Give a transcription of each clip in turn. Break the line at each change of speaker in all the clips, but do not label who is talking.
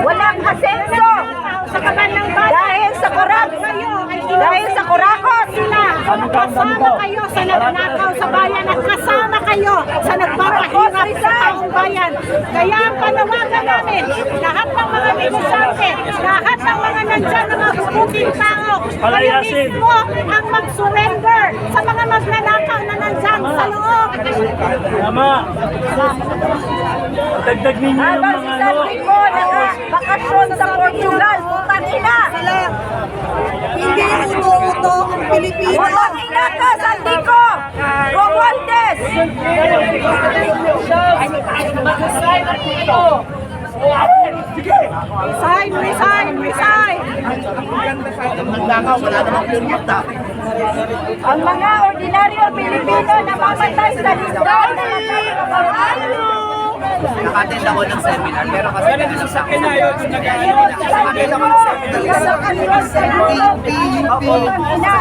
Walang asenso. Dahil sa kurakot.
Kasama kayo sa nagnakaw sa bayan at kasama kayo sa nagpapahirap sa taong bayan. Kaya ang panawagan namin, lahat ng mga negosyante, lahat ng mga nandyan, mga bubuting tao, kayo mismo ang mag-surrender sa mga magnanakaw na nandyan sa loob.
Tama. Dagdag ninyo yung
Habang
mga
si Santico nakabakasyon sa Portugal, putang ina.
Hindi uto-uto ang Pilipino.
Walang ina ka, Santico! Romualdez!
Resign!
Ang mga ordinaryo Pilipino na mamatay sa listahan ng
Nakattend ako ng seminar, pero kasi nag-isasakit na yun. Nakattend ako ng seminar.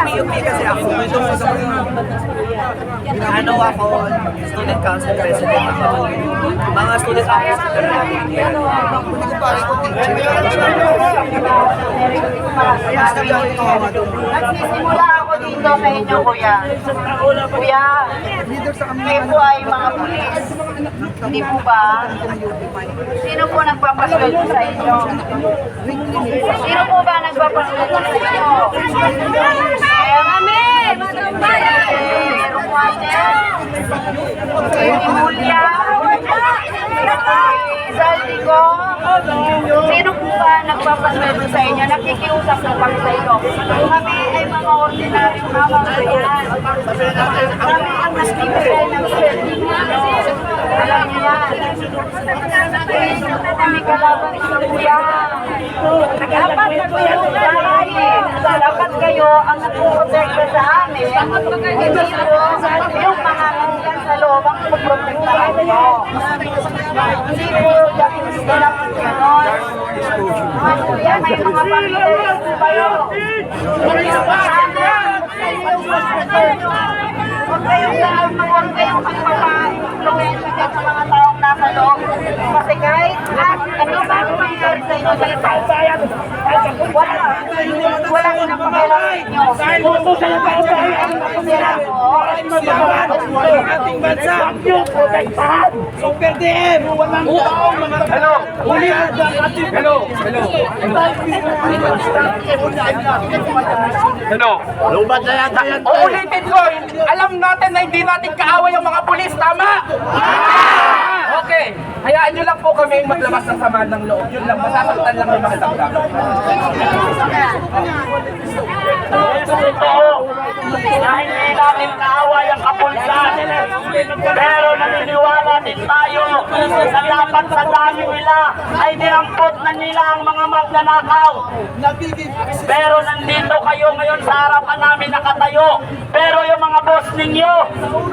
PUP kasi ako. Ano ako, student council president ako. Mga student officer natin. Hindi ko pare ko teacher.
Nagsisimula ako dito sa inyo, kuya. Kuya, kayo po ay mga pulis. Hindi po ba? Sino po nagpapasweldo sa inyo? Sino po ba nagpapasweldo sa inyo? Kaya kami, Madam Bayan! Julia, Saldico, sino po ba nagpapasweldo sa inyo? Nakikiusap po kami sa inyo. Kami ay mga ordinaryong mamamayan. Kami ang nagbibigay ng sweldo. Alam niyo yan. Kami kalaban sa kuya. Dapat kayo ang nagpuprotekta sa amin. Hindi po yung mga nandyan sa loob ang puprotektahan nyo. Hindi po yung silang ganon. Mga kuya, may mga pamilya rin po kayo. Huwag kayong magpapa-influensya sa mga taong nasa loob. Kasi kahit ano ba mangyari sa inyo sa ipagsayan, walang inapakailangan ninyo.
ating bansa. Super DM, walang taong mga hello. Hello. Lubat na yata yan.
Uulitin ko, alam natin na hindi natin kaaway ang mga pulis, tama? Okay, hayaan nyo lang po kami maglabas ng sama ng loob. Yun lang, masasaktan lang yung mga tangga.
Dahil hindi natin kaaway ang kapulisan, pero naniniwala din tayo na dapat sa dami nila ay dinampot na nila ang mga magnanakaw. Pero nandito kayo ngayon sa harapan namin nakatayo. Pero yung mga boss ninyo,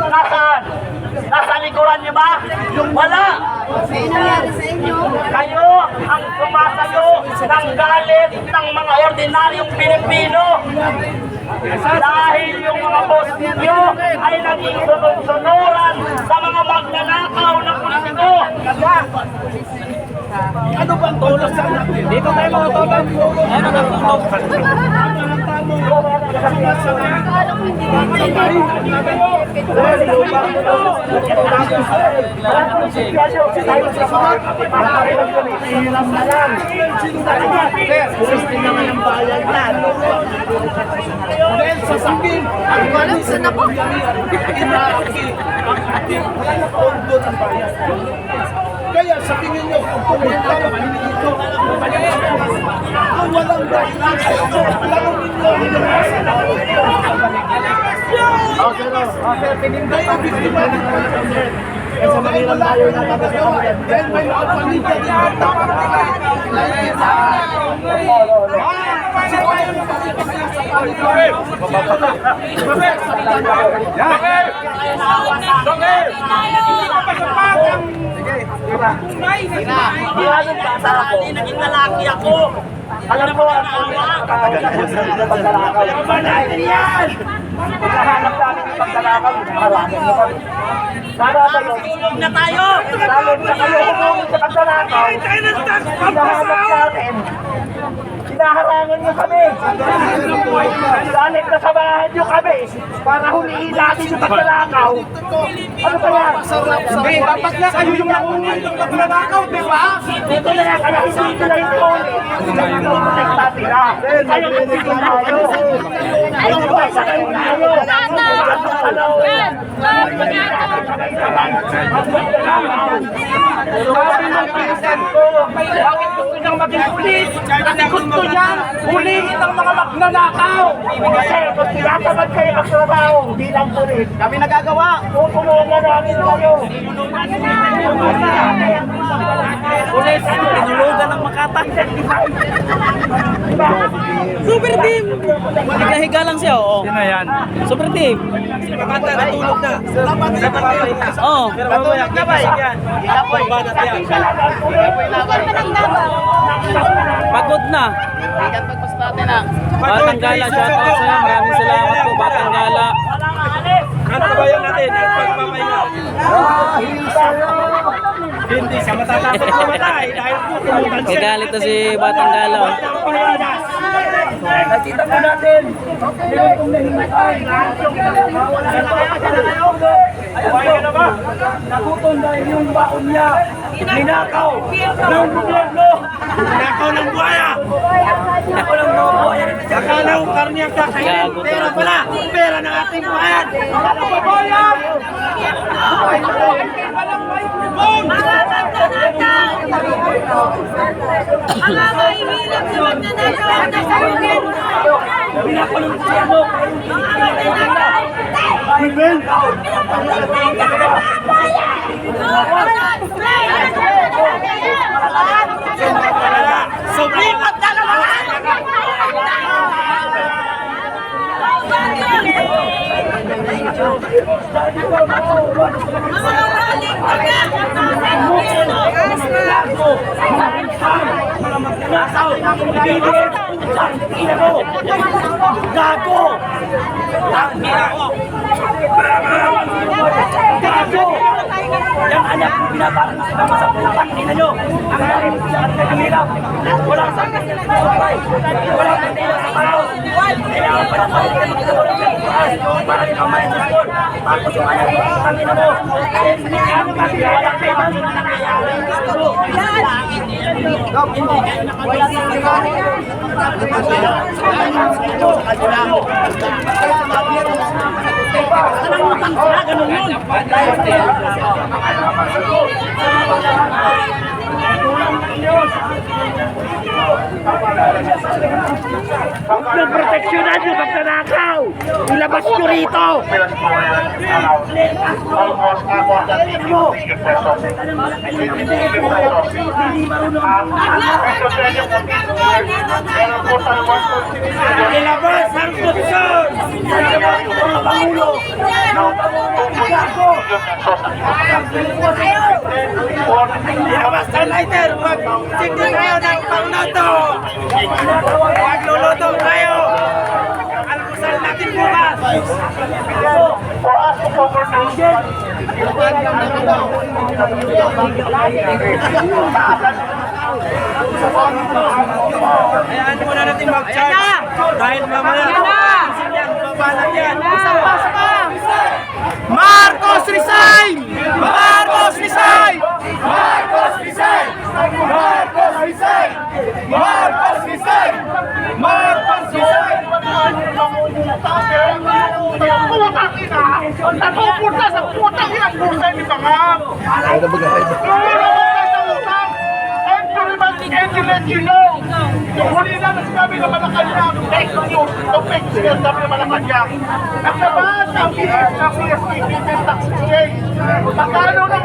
nasaan? Nasa likuran niyo ba? Wala! Kayo ang sumasayo ng galit ng mga ordinaryong Pilipino. Dahil yung mga boss ninyo ay naging sunod-sunuran sa mga magnanakaw na politiko. Ano bang tulong sa natin? Dito tayo mga tulong. Ano bang tulong? Dahil sasabihin, ang walang sanako, inaki ang ating pondo ng bayan. Kaya sa tingin nyo, kung pumunta lang dito, kung walang dahilan, alam ninyo, kayo biktima ng pagkakamit. Sa Manila tayo na magagawa. Dahil may mga pamilya din ang dapat nila. Naging lalaki ako. Alam mo ang natin yan! Pagkahanap namin ng pagkalakaw, marami nyo kami. Sana tayo, na tayo! Lalo na kayo kung sa pagkalakaw, hinahanap namin hinaharangan nyo kami. Galit na samahan nyo kami para huliin natin yung magnanakaw. Ano ba yan?
Hindi, dapat nga kayo yung nagnanakaw, di ba?
Dito na yan, kaya hindi ko na yung ulit. Kayo hindi ko tayo. Ano ba sa kayo tayo?
Sabi ng pinsan ko, bakit gusto niyang maging pulis? Kasi gusto niyang huliin ng mga magnanakaw.
Kasi kung tinatamad kayo magtrabaho bilang pulis, kami nagagawa. Tutulungan namin kayo.
Pulis, tinulugan ng Makata. Super team! Higa-higa lang siya, oo. Sino yan? Super team. Makata, natulog na. Oo. Natulog na ba? Bagat yan. Pagod na. Batang Gala, shout out sa'yo. Maraming salamat po, Batang Gala. Ano ba yan natin? Ang pagpapahinga. Hindi siya matatapos na matay dahil po tumutan siya. Kagalit na si Batang Gala.
Nakita po natin. Meron kong nahimatay. Ayaw na ba? Nagutom dahil yung baon niya. Ninakaw ng gobyerno. Ninakaw ng buhaya. Ninakaw ng buhaya. Saka ng karne ang kakainin. Pera pala. Pera ng ating buhayan. Ano ba buhaya?
Mga mahihirap na magnanakaw na sa gobyerno.
Pinakulong siya mo.
Sublipat na naman! Mga maling pagkakot sa gobyerno!
Gago! Gago! Yung anak ko pinaparang sinama sa putang ina nyo. Ang galing sa ating kamilap. Walang sakit sa sabay. Walang kandila sa paraos. Kailangan pa ng balik ng magkakaroon ng bukas. Para rin ang mayroon sa school. Tapos yung anak ko putang ina mo. Walang kailangan na nangyayari. Huwag nang proteksyonan yung magnanakaw! Ilabas nyo rito!
Almost more than 50 pesos. 50 pesos. Meron po sa 1.6
Ilabas ang korupsyon! Mga Pangulo! Ilabas ang lighter! Magsigil kayo ng pangnoto! Magluluto kayo! Almusal natin bukas!
for us to overdo.
Hayaan muna natin mag-charge. Dahil mamaya, isin yan, babalag yan. Marcos resign! Marcos resign! Marcos resign! Marcos resign! Marcos resign! Marcos resign!
Napupunta sa putang ina pusa ni Bangam. Ano ba and to let you know, huli na sinabi ng Malacanang, fake news, ito fake news, sabi ng Malacanang. Naglabas ang PSP, Tax Exchange. Magkano na